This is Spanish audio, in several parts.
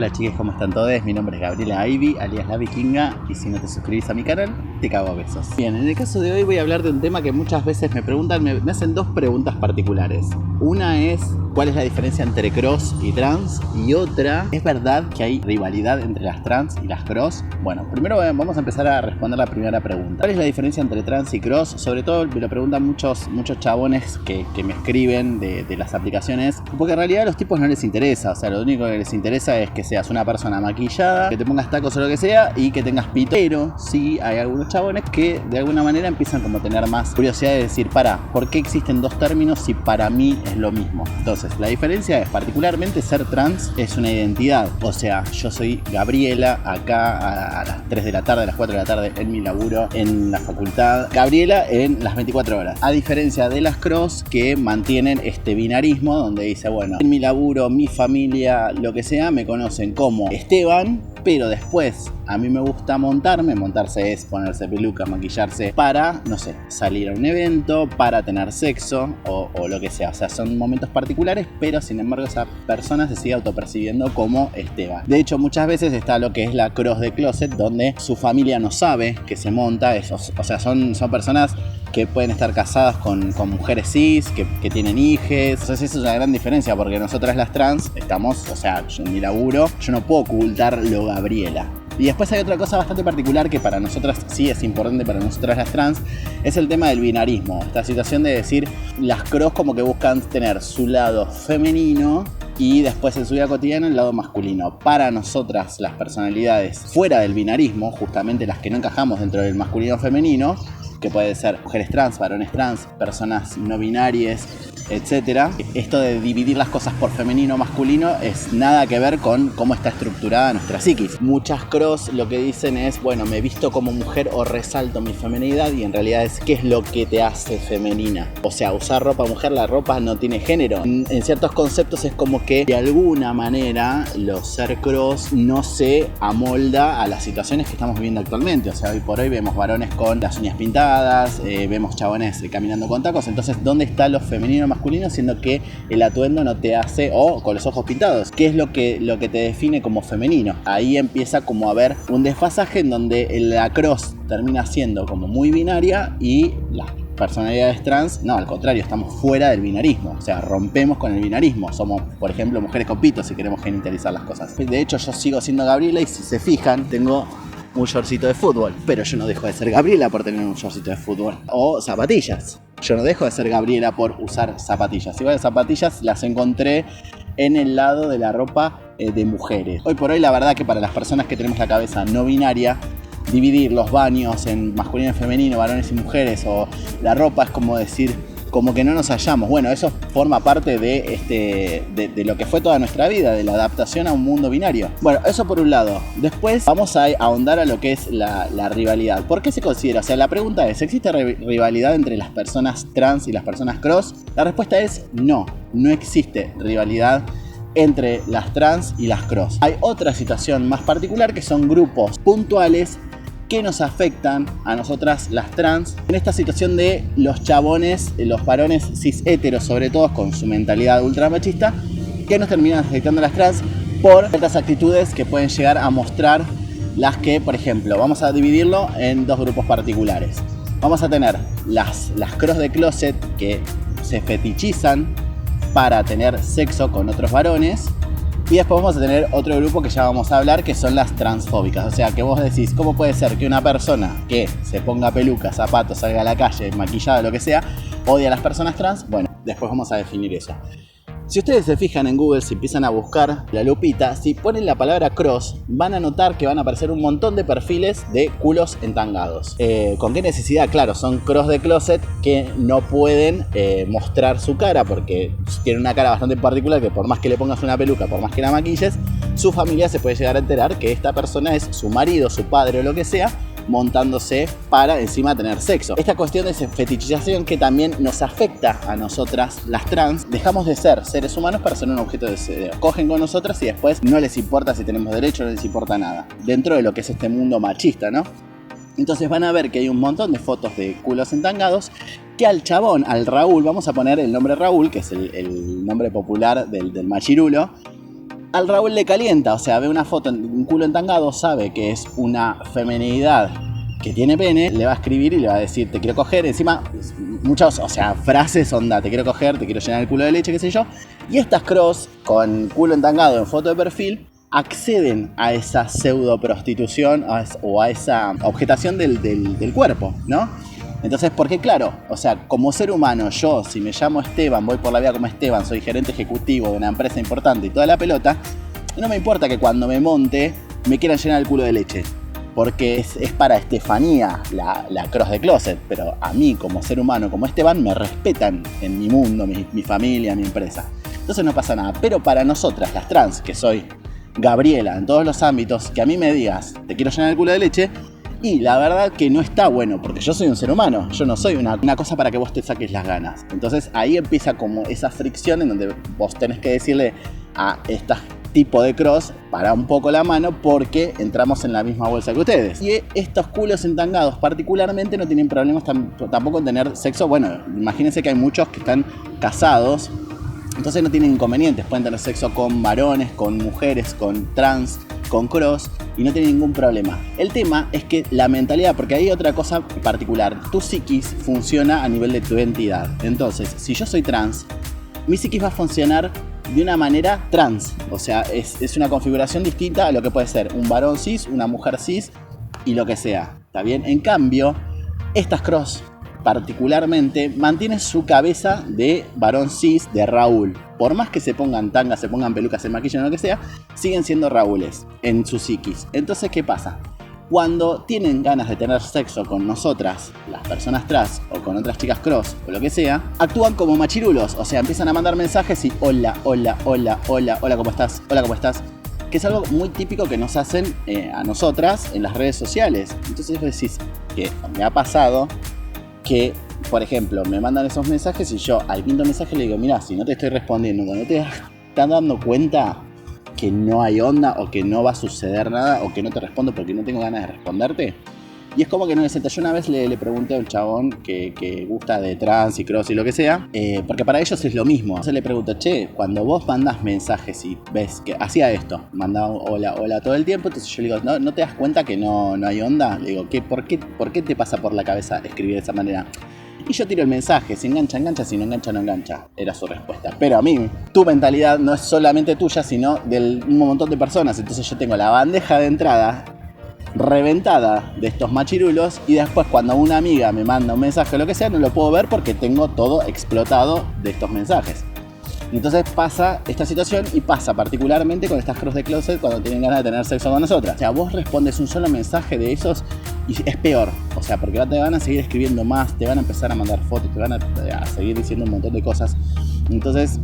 Hola chicos, ¿cómo están todos? Mi nombre es Gabriela Ivy, alias La Vikinga, y si no te suscribís a mi canal, te cago a besos. Bien, en el caso de hoy voy a hablar de un tema que muchas veces me preguntan, me hacen dos preguntas particulares. Una es, ¿cuál es la diferencia entre cross y trans? Y otra, ¿es verdad que hay rivalidad entre las trans y las cross? Bueno, primero vamos a empezar a responder la primera pregunta. ¿Cuál es la diferencia entre trans y cross? Sobre todo me lo preguntan muchos chabones que me escriben de las aplicaciones, porque en realidad a los tipos no les interesa, o sea, lo único que les interesa es que seas una persona maquillada, que te pongas tacos o lo que sea y que tengas pito. Pero sí hay algunos chabones que de alguna manera empiezan como a tener más curiosidad de decir, ¿por qué existen dos términos si para mí es lo mismo? Entonces, la diferencia es, particularmente, ser trans es una identidad. O sea, yo soy Gabriela acá a las 3 de la tarde, a las 4 de la tarde en mi laburo, en la facultad. Gabriela en las 24 horas. A diferencia de las cross que mantienen este binarismo donde dice, bueno, en mi laburo, mi familia, lo que sea, me conocen como Esteban, pero después a mí me gusta montarse es ponerse peluca, maquillarse para, no sé, salir a un evento, para tener sexo o lo que sea. O sea, son momentos particulares, pero sin embargo esa persona se sigue autopercibiendo como Esteban. De hecho, muchas veces está lo que es la cross de closet, donde su familia no sabe que se monta. O sea, son personas que pueden estar casadas con mujeres cis, que tienen hijes. Entonces eso es una gran diferencia, porque nosotras las trans estamos, o sea, yo en mi laburo, yo no puedo ocultar lo Gabriela. Y después hay otra cosa bastante particular que para nosotras sí es importante, para nosotras las trans, es el tema del binarismo. Esta situación de decir, las cross como que buscan tener su lado femenino y después en su vida cotidiana el lado masculino. Para nosotras, las personalidades fuera del binarismo, justamente las que no encajamos dentro del masculino femenino, que puede ser mujeres trans, varones trans, personas no binarias, etc. Esto de dividir las cosas por femenino o masculino es nada que ver con cómo está estructurada nuestra psiquis. Muchas cross lo que dicen es, bueno, me visto como mujer o resalto mi feminidad, y en realidad es qué es lo que te hace femenina. O sea, usar ropa mujer, la ropa no tiene género. En ciertos conceptos es como que de alguna manera los ser cross no se amolda a las situaciones que estamos viviendo actualmente. O sea, hoy por hoy vemos varones con las uñas pintadas, vemos chabones caminando con tacos. Entonces, ¿dónde está lo femenino masculino, siendo que el atuendo no te hace, o con los ojos pintados? ¿Qué es lo que te define como femenino? Ahí empieza como a haber un desfasaje en donde la cross termina siendo como muy binaria y las personalidades trans, no, al contrario, estamos fuera del binarismo. O sea, rompemos con el binarismo. Somos, por ejemplo, mujeres con pito si queremos genitalizar las cosas. De hecho, yo sigo siendo Gabriela y si se fijan, tengo un shortcito de fútbol, pero yo no dejo de ser Gabriela por tener un shortcito de fútbol. O zapatillas. Yo no dejo de ser Gabriela por usar zapatillas. Igual las zapatillas las encontré en el lado de la ropa de mujeres. Hoy por hoy, la verdad que para las personas que tenemos la cabeza no binaria, dividir los baños en masculino y femenino, varones y mujeres, o la ropa es como decir, como que no nos hallamos. Bueno, eso forma parte de lo que fue toda nuestra vida, de la adaptación a un mundo binario. Bueno, eso por un lado. Después vamos a ahondar a lo que es la rivalidad. ¿Por qué se considera? O sea, la pregunta es, ¿existe rivalidad entre las personas trans y las personas cross? La respuesta es no, no existe rivalidad entre las trans y las cross. Hay otra situación más particular, que son grupos puntuales que nos afectan a nosotras las trans, en esta situación de los chabones, los varones cis heteros, sobre todo con su mentalidad ultra machista, que nos terminan afectando a las trans por ciertas actitudes que pueden llegar a mostrar las que, por ejemplo, vamos a dividirlo en dos grupos particulares. Vamos a tener las cross de closet, que se fetichizan para tener sexo con otros varones. Y después vamos a tener otro grupo que ya vamos a hablar, que son las transfóbicas. O sea, que vos decís, ¿cómo puede ser que una persona que se ponga peluca, zapatos, salga a la calle, maquillada, lo que sea, odia a las personas trans? Bueno, después vamos a definir eso. Si ustedes se fijan en Google, si empiezan a buscar la lupita, si ponen la palabra cross, van a notar que van a aparecer un montón de perfiles de culos entangados. ¿Con qué necesidad? Claro, son cross de closet que no pueden mostrar su cara, porque tienen una cara bastante particular, que por más que le pongas una peluca, por más que la maquilles, su familia se puede llegar a enterar que esta persona es su marido, su padre o lo que sea, montándose para encima tener sexo. Esta cuestión de fetichización que también nos afecta a nosotras las trans. Dejamos de ser seres humanos para ser un objeto de deseo. Cogen con nosotras y después no les importa si tenemos derecho, no les importa nada, dentro de lo que es este mundo machista, ¿no? Entonces van a ver que hay un montón de fotos de culos entangados, que al chabón, al Raúl, vamos a poner el nombre Raúl, que es el nombre popular del machirulo, al Raúl le calienta, o sea, ve una foto, un culo entangado, sabe que es una feminidad que tiene pene, le va a escribir y le va a decir, te quiero coger. Encima, muchas, o sea, frases onda, te quiero coger, te quiero llenar el culo de leche, qué sé yo. Y estas cross, con culo entangado en foto de perfil, acceden a esa pseudo prostitución o a esa objetación del cuerpo, ¿no? Entonces, porque claro, o sea, como ser humano, yo, si me llamo Esteban, voy por la vida como Esteban, soy gerente ejecutivo de una empresa importante y toda la pelota, no me importa que cuando me monte me quieran llenar el culo de leche. Porque es para Estefanía la cross de closet, pero a mí como ser humano, como Esteban, me respetan en mi mundo, mi familia, mi empresa. Entonces no pasa nada. Pero para nosotras, las trans, que soy Gabriela en todos los ámbitos, que a mí me digas, te quiero llenar el culo de leche, y la verdad que no está bueno, porque yo soy un ser humano, yo no soy una cosa para que vos te saques las ganas. Entonces ahí empieza como esa fricción en donde vos tenés que decirle a estas tipo de cross, para un poco la mano porque entramos en la misma bolsa que ustedes. Y estos culos entangados particularmente no tienen problemas tampoco en tener sexo. Bueno, imagínense que hay muchos que están casados, entonces no tienen inconvenientes. Pueden tener sexo con varones, con mujeres, con trans, con cross y no tienen ningún problema. El tema es que la mentalidad, porque hay otra cosa particular. Tu psiquis funciona a nivel de tu identidad. Entonces, si yo soy trans, mi psiquis va a funcionar de una manera trans, o sea, es una configuración distinta a lo que puede ser un varón cis, una mujer cis y lo que sea, ¿está bien? En cambio, estas cross particularmente mantienen su cabeza de varón cis, de Raúl. Por más que se pongan tangas, se pongan pelucas, se maquillen o lo que sea, siguen siendo Raúles en su psiquis. Entonces, ¿qué pasa? Cuando tienen ganas de tener sexo con nosotras, las personas trans, o con otras chicas cross, o lo que sea, actúan como machirulos, o sea, empiezan a mandar mensajes y hola, hola, hola, hola, hola, ¿cómo estás? Hola, ¿cómo estás? Que es algo muy típico que nos hacen a nosotras en las redes sociales. Entonces vos decís que me ha pasado que, por ejemplo, me mandan esos mensajes y yo al quinto mensaje le digo, mira, si no te estoy respondiendo, no te estás dando cuenta que no hay onda o que no va a suceder nada o que no te respondo porque no tengo ganas de responderte. Y es como que no me sienta. Yo una vez le pregunté a un chabón que gusta de trans y cross y lo que sea, porque para ellos es lo mismo. Entonces le pregunto, che, cuando vos mandas mensajes y ves que hacía esto, mandaba hola, hola todo el tiempo, entonces yo le digo, ¿no te das cuenta que no hay onda? Le digo, ¿por qué te pasa por la cabeza escribir de esa manera? Y yo tiro el mensaje, si engancha, engancha, si no engancha, no engancha. Era su respuesta. Pero a mí, tu mentalidad no es solamente tuya, sino de un montón de personas. Entonces yo tengo la bandeja de entrada reventada de estos machirulos y después cuando una amiga me manda un mensaje o lo que sea, no lo puedo ver porque tengo todo explotado de estos mensajes. Entonces pasa esta situación y pasa particularmente con estas cross de closet cuando tienen ganas de tener sexo con nosotras. O sea, vos respondes un solo mensaje de esos y es peor. O sea, porque te van a seguir escribiendo más, te van a empezar a mandar fotos, te van a seguir diciendo un montón de cosas. Entonces,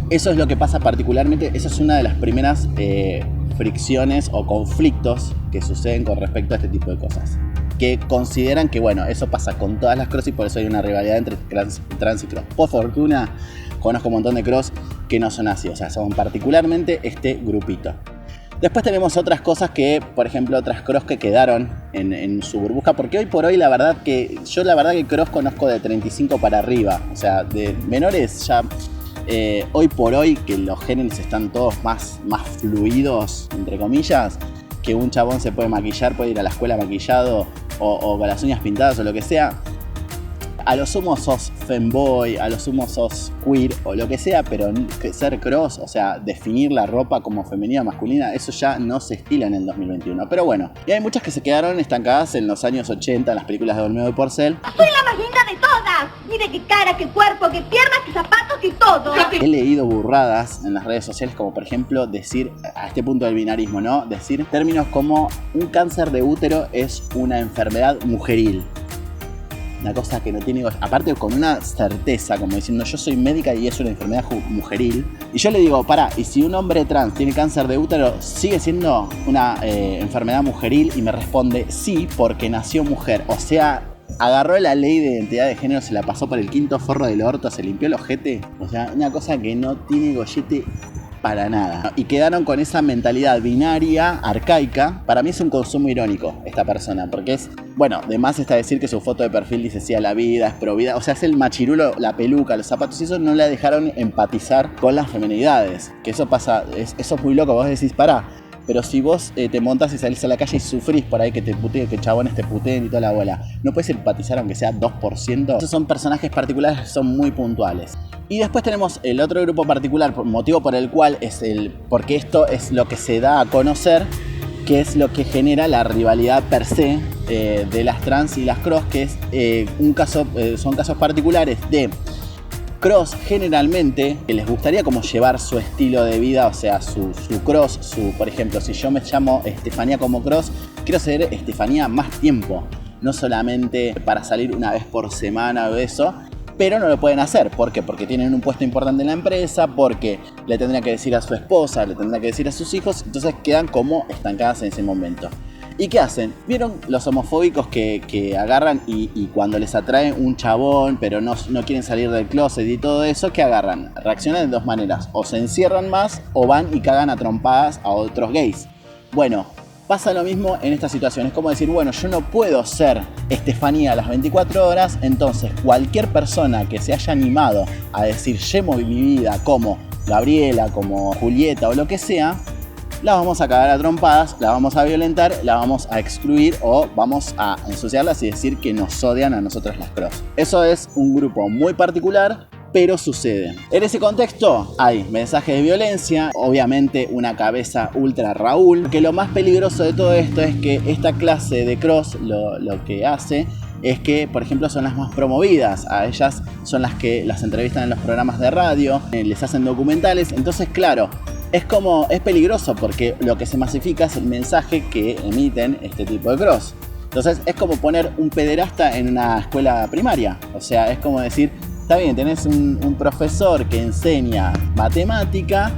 eso es lo que pasa particularmente. Esa es una de las primeras fricciones o conflictos que suceden con respecto a este tipo de cosas. Que consideran que, bueno, eso pasa con todas las cross y por eso hay una rivalidad entre trans y cross. Por fortuna, conozco un montón de cross que no son así, o sea, son particularmente este grupito. Después tenemos otras cosas que, por ejemplo, otras cross que quedaron en su burbuja, porque hoy por hoy la verdad que cross conozco de 35 para arriba, o sea, de menores ya, hoy por hoy que los géneros están todos más fluidos, entre comillas, que un chabón se puede maquillar, puede ir a la escuela maquillado o con las uñas pintadas o lo que sea. A lo sumo sos femboy, a lo sumo sos queer o lo que sea, pero ser cross, o sea, definir la ropa como femenina o masculina, eso ya no se estila en el 2021. Pero bueno, y hay muchas que se quedaron estancadas en los años 80, en las películas de Olmedo y Porcel. ¡Soy la más linda de todas! Mire qué cara, qué cuerpo, qué piernas, qué zapatos y todo. He leído burradas en las redes sociales como por ejemplo decir, a este punto del binarismo, ¿no? Decir términos como un cáncer de útero es una enfermedad mujeril. Una cosa que no tiene, aparte con una certeza, como diciendo yo soy médica y es una enfermedad mujeril. Y yo le digo, pará, y si un hombre trans tiene cáncer de útero, ¿sigue siendo una enfermedad mujeril? Y me responde, sí, porque nació mujer. O sea, agarró la ley de identidad de género, se la pasó por el quinto forro del orto, se limpió el ojete. O sea, una cosa que no tiene gollete para nada. Y quedaron con esa mentalidad binaria, arcaica. Para mí es un consumo irónico esta persona, porque es, bueno, de más está decir que su foto de perfil dice sí a la vida, es pro vida. O sea, es el machirulo, la peluca, los zapatos, y eso no la dejaron empatizar con las feminidades. Que eso pasa, eso es muy loco. Vos decís, pará, pero si vos te montás y salís a la calle y sufrís por ahí que te puteen, que chabones te puteen y toda la bola, ¿no puedes empatizar aunque sea 2%? Esos son personajes particulares que son muy puntuales. Y después tenemos el otro grupo particular, motivo por el cual porque esto es lo que se da a conocer, que es lo que genera la rivalidad per se de las trans y las cross, que es son casos particulares de cross generalmente que les gustaría como llevar su estilo de vida, o sea, su cross, por ejemplo, si yo me llamo Estefanía como cross, quiero ser Estefanía más tiempo, no solamente para salir una vez por semana o eso. Pero no lo pueden hacer. ¿Por qué? Porque tienen un puesto importante en la empresa, porque le tendrían que decir a su esposa, le tendrían que decir a sus hijos, entonces quedan como estancadas en ese momento. ¿Y qué hacen? ¿Vieron los homofóbicos que agarran y cuando les atrae un chabón, pero no quieren salir del closet y todo eso, ¿qué agarran? Reaccionan de dos maneras. O se encierran más o van y cagan a trompadas a otros gays. Bueno, pasa lo mismo en esta situación. Es como decir, bueno, yo no puedo ser Estefanía a las 24 horas, entonces cualquier persona que se haya animado a decir llevo mi vida como Gabriela, como Julieta o lo que sea, la vamos a cagar a trompadas, la vamos a violentar, la vamos a excluir o vamos a ensuciarlas y decir que nos odian a nosotros las cross. Eso es un grupo muy particular, pero sucede. En ese contexto hay mensajes de violencia, obviamente una cabeza ultra Raúl, que lo más peligroso de todo esto es que esta clase de cross lo que hace es que, por ejemplo, son las más promovidas. A ellas son las que las entrevistan en los programas de radio, les hacen documentales. Entonces, claro, es peligroso porque lo que se masifica es el mensaje que emiten este tipo de cross. Entonces es como poner un pederasta en una escuela primaria. O sea, es como decir, está bien, tenés un profesor que enseña matemática,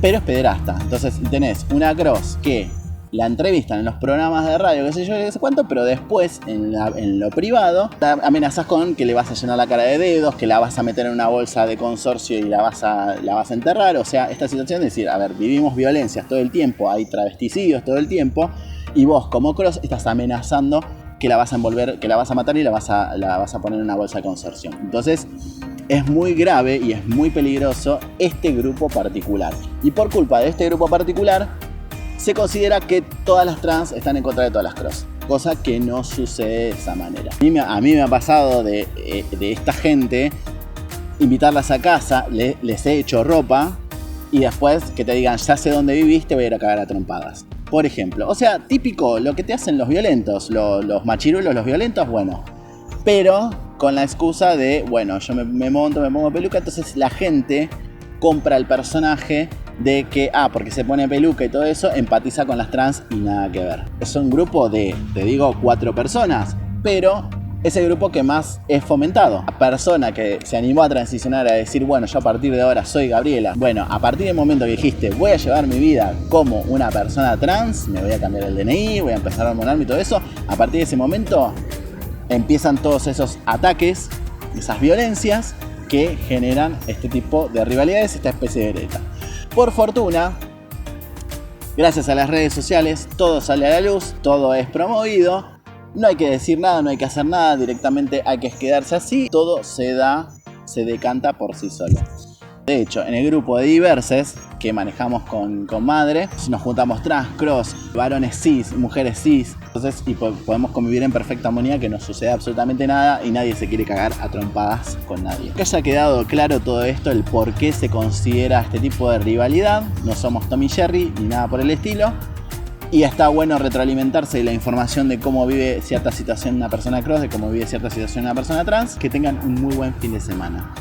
pero es pederasta. Entonces tenés una cross que la entrevistan en los programas de radio, qué sé yo, qué sé cuánto, pero después en lo privado la amenazás con que le vas a llenar la cara de dedos, que la vas a meter en una bolsa de consorcio y la vas a enterrar. O sea, esta situación es decir, a ver, vivimos violencias todo el tiempo, hay travesticidios todo el tiempo, y vos como cross estás amenazando que la vas a envolver, que la vas a matar y la vas a poner en una bolsa de consorcio. Entonces es muy grave y es muy peligroso este grupo particular. Y por culpa de este grupo particular se considera que todas las trans están en contra de todas las cross, cosa que no sucede de esa manera. A mí me ha pasado de esta gente invitarlas a casa, les he hecho ropa y después que te digan ya sé dónde viviste, voy a ir a cagar a trompadas. Por ejemplo, o sea, típico lo que te hacen los violentos, los machirulos, los violentos, bueno, pero con la excusa de, bueno, yo me pongo peluca, entonces la gente compra el personaje de que, porque se pone peluca y todo eso, empatiza con las trans y nada que ver. Es un grupo de, te digo, 4 personas, pero es el grupo que más es fomentado. La persona que se animó a transicionar a decir, bueno, yo a partir de ahora soy Gabriela. Bueno, a partir del momento que dijiste, voy a llevar mi vida como una persona trans, me voy a cambiar el DNI, voy a empezar a hormonarme y todo eso, a partir de ese momento empiezan todos esos ataques, esas violencias que generan este tipo de rivalidades, esta especie de grieta. Por fortuna, gracias a las redes sociales, todo sale a la luz, todo es promovido, no hay que decir nada, no hay que hacer nada, directamente hay que quedarse así, todo se decanta por sí solo. De hecho, en el grupo de diverses que manejamos con Madre, nos juntamos trans, cross, varones cis, mujeres cis, entonces y podemos convivir en perfecta armonía, que no sucede absolutamente nada y nadie se quiere cagar a trompadas con nadie. Que haya quedado claro todo esto, el por qué se considera este tipo de rivalidad, no somos Tom y Jerry ni nada por el estilo. Y está bueno retroalimentarse de la información de cómo vive cierta situación una persona cross, de cómo vive cierta situación una persona trans. Que tengan un muy buen fin de semana.